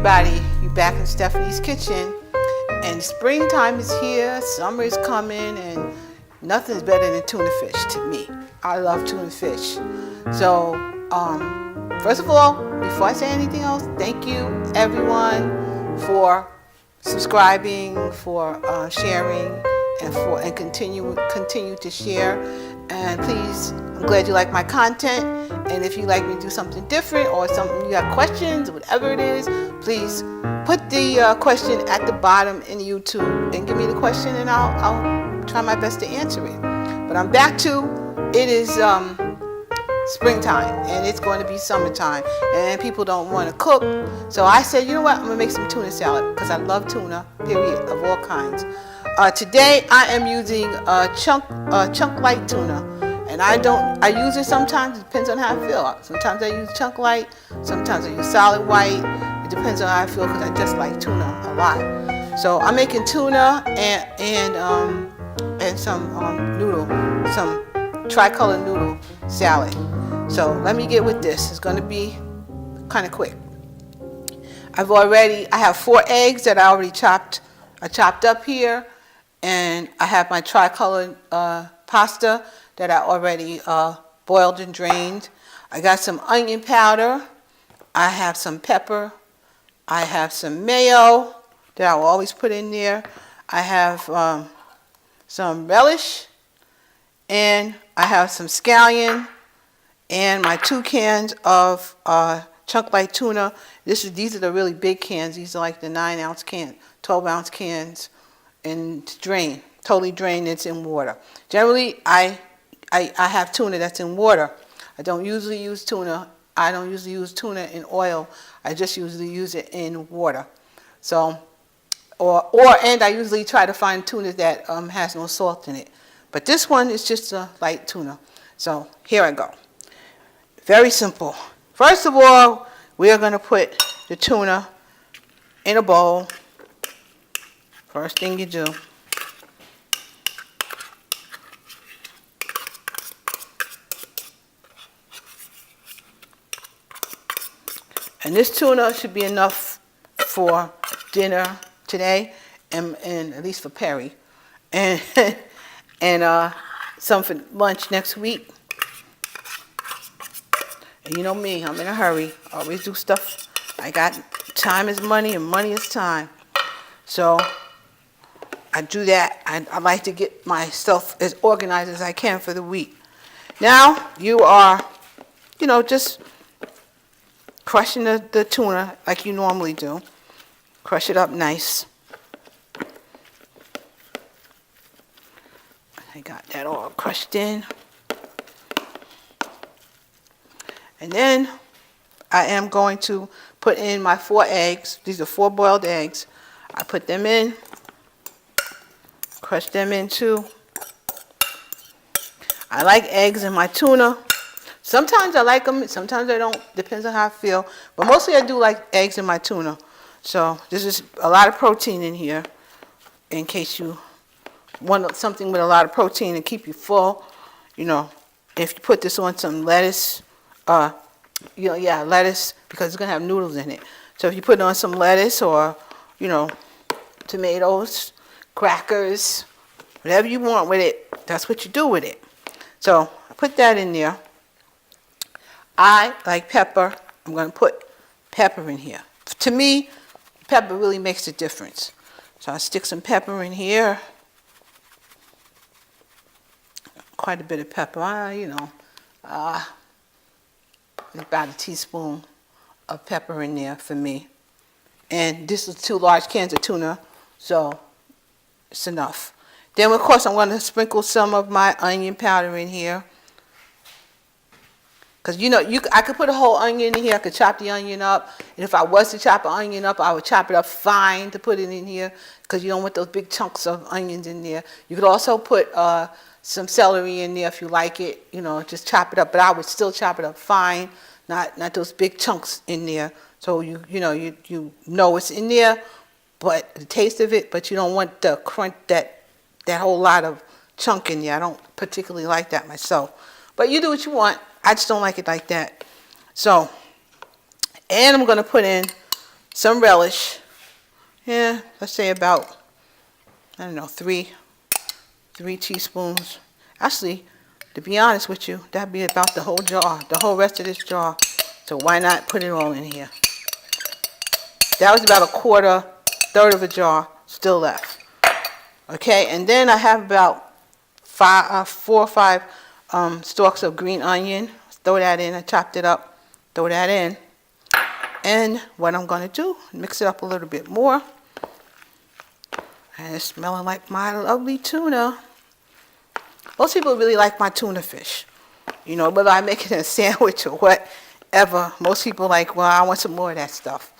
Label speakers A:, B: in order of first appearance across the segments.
A: everybody, you're back in Stephanie's kitchen, and springtime is here, summer is coming, and nothing's better than tuna fish to me. I love tuna fish. So first of all, before I say anything else, thank you everyone for subscribing, for sharing, and continue to share. And please, I'm glad you like my content, and if you like me to do something different or something, you have questions or whatever it is, please put the question at the bottom in YouTube and give me the question, and I'll try my best to answer it. But I'm back to, it is springtime and it's going to be summertime and people don't want to cook, so I said, you know what, I'm gonna make some tuna salad because I love tuna, period, of all kinds. Today I am using chunk light tuna, and I use it sometimes. It depends on how I feel. Sometimes I use chunk light, sometimes I use solid white. It depends on how I feel because I just like tuna a lot. So I'm making tuna and some noodle, some tricolor noodle salad. So let me get with this. It's going to be kind of quick. I have 4 eggs that I already chopped up here. And I have my tricolor pasta that I already boiled and drained. I got some onion powder. I have some pepper. I have some mayo that I will always put in there. I have some relish. And I have some scallion. And my 2 cans of chunk light tuna. These are the really big cans. These are like the 9-ounce cans, 12-ounce cans. And totally drained. It's in water. Generally, I have tuna that's in water. I don't usually use tuna. I don't usually use tuna in oil. I just usually use it in water. So, and I usually try to find tuna that has no salt in it. But this one is just a light tuna. So here I go. Very simple. First of all, we are going to put the tuna in a bowl. First thing you do. And this tuna should be enough for dinner today, and at least for Perry, and some for lunch next week. And you know me, I'm in a hurry. I always do stuff. I got time is money and money is time. So I do that. I like to get myself as organized as I can for the week. Now you are, just crushing the tuna like you normally do. Crush it up nice. I got that all crushed in. And then I am going to put in my 4 eggs. These are 4 boiled eggs. I put them in. Crush them in too. I like eggs in my tuna. Sometimes I like them, sometimes I don't. Depends on how I feel. But mostly I do like eggs in my tuna. So this is a lot of protein in here, in case you want something with a lot of protein and keep you full. If you put this on some lettuce, lettuce, because it's going to have noodles in it. So if you put it on some lettuce or, tomatoes, crackers, whatever you want with it, that's what you do with it. So I put that in there. I like pepper. I'm going to put pepper in here. To me, pepper really makes a difference. So I stick some pepper in here. Quite a bit of pepper, about a teaspoon of pepper in there for me. And this is 2 large cans of tuna, so it's enough. Then, of course, I'm going to sprinkle some of my onion powder in here. Because, I could put a whole onion in here. I could chop the onion up. And if I was to chop an onion up, I would chop it up fine to put it in here. Because you don't want those big chunks of onions in there. You could also put some celery in there if you like it. Just chop it up. But I would still chop it up fine. Not those big chunks in there. So, you know it's in there. But the taste of it. But you don't want the crunch, that whole lot of chunk in there. I don't particularly like that myself. But you do what you want. I just don't like it like that. So, and I'm going to put in some relish. Yeah, let's say about, I don't know, three teaspoons. Actually, to be honest with you, that'd be about the whole jar, the whole rest of this jar. So why not put it all in here? That was about a third of a jar still left. Okay, and then I have about 4 or 5 stalks of green onion. Throw that in. I chopped it up. Throw that in. And what I'm going to do, mix it up a little bit more. And it's smelling like my lovely tuna. Most people really like my tuna fish. You know, whether I make it in a sandwich or whatever, most people like, well, I want some more of that stuff.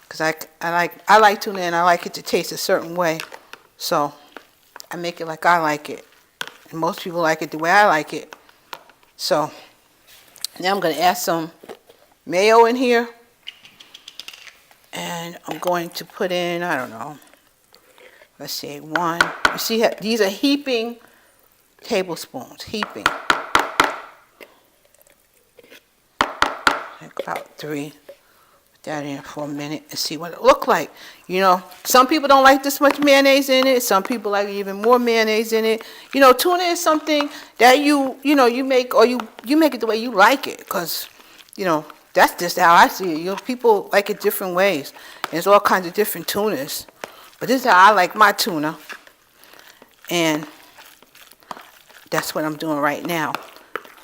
A: Because I like tuna and I like it to taste a certain way. So I make it like I like it. And most people like it the way I like it. So now I'm going to add some mayo in here. And I'm going to put in, I don't know, let's say 1. You see, these are heaping tablespoons. Heaping. Like about 3. Put that in for a minute and see what it looks like. You know, some people don't like this much mayonnaise in it. Some people like even more mayonnaise in it. You know, tuna is something that you make, or you make it the way you like it. Because, you know, that's just how I see it. You know, people like it different ways. There's all kinds of different tunas. But this is how I like my tuna. And that's what I'm doing right now.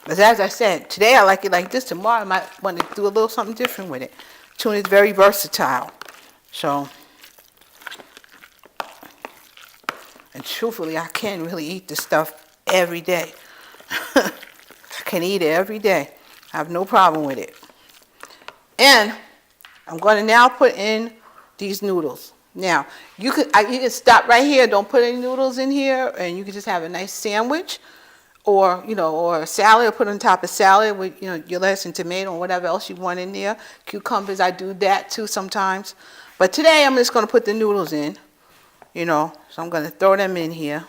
A: But as I said, today I like it like this. Tomorrow I might want to do a little something different with it. Tuna is very versatile. So, and truthfully, I can really eat this stuff every day. I can eat it every day. I have no problem with it. And I'm going to now put in these noodles. Now, you can stop right here. Don't put any noodles in here, and you can just have a nice sandwich, or or a salad, or put on top of salad with your lettuce and tomato and whatever else you want in there. Cucumbers, I do that too sometimes. But today I'm just going to put the noodles in. So I'm going to throw them in here.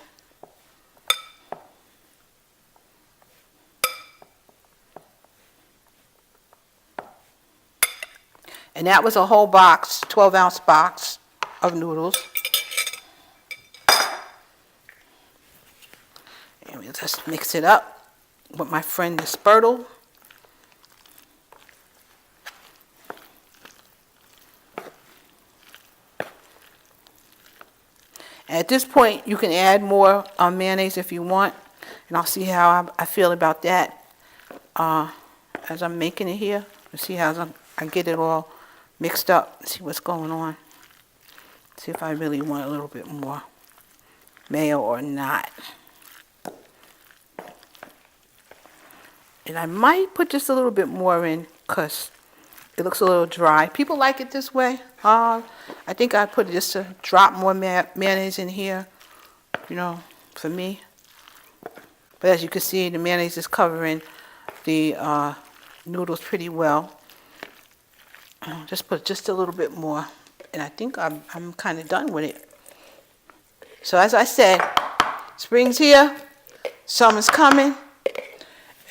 A: And that was a whole box, 12-ounce box of noodles. And we'll just mix it up with my friend the Spurtle. At this point, you can add more mayonnaise if you want. And I'll see how I feel about that as I'm making it here. See how I get it all mixed up, see what's going on. See if I really want a little bit more mayo or not. And I might put just a little bit more in because it looks a little dry. People like it this way. I think I put just a drop more mayonnaise in here, for me. But as you can see, the mayonnaise is covering the noodles pretty well. Just put just a little bit more, and I think I'm kind of done with it. So as I said, spring's here, summer's coming,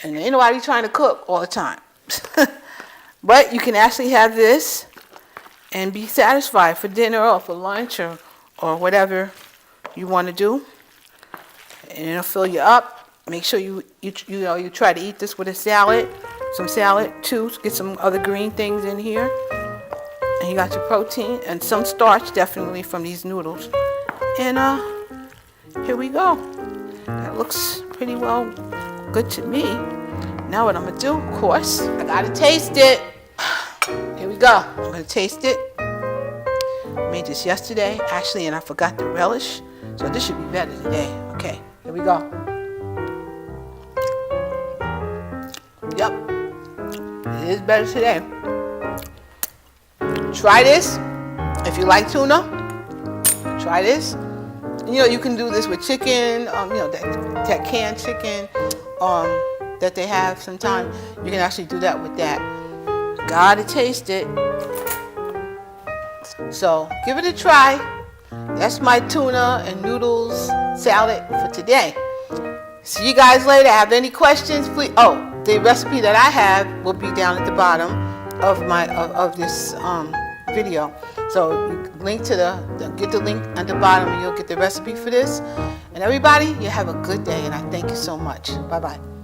A: and ain't nobody trying to cook all the time. But you can actually have this and be satisfied for dinner or for lunch or whatever you want to do, and it'll fill you up. Make sure you try to eat this with a salad. Some salad too, get some other green things in here. And you got your protein and some starch definitely from these noodles. And here we go. That looks pretty well good to me. Now what I'm gonna do, of course, I gotta taste it. Here we go. I'm gonna taste it. I made this yesterday, actually, and I forgot the relish. So this should be better today. Okay, here we go. Yep. It is better today. Try this if you like tuna. Try this. You can do this with chicken. That canned chicken that they have sometimes. You can actually do that with that. Gotta taste it. So give it a try. That's my tuna and noodles salad for today. See you guys later. Have any questions, please? The recipe that I have will be down at the bottom of my of this video. So you link to get the link at the bottom and you'll get the recipe for this. And everybody, you have a good day and I thank you so much. Bye-bye.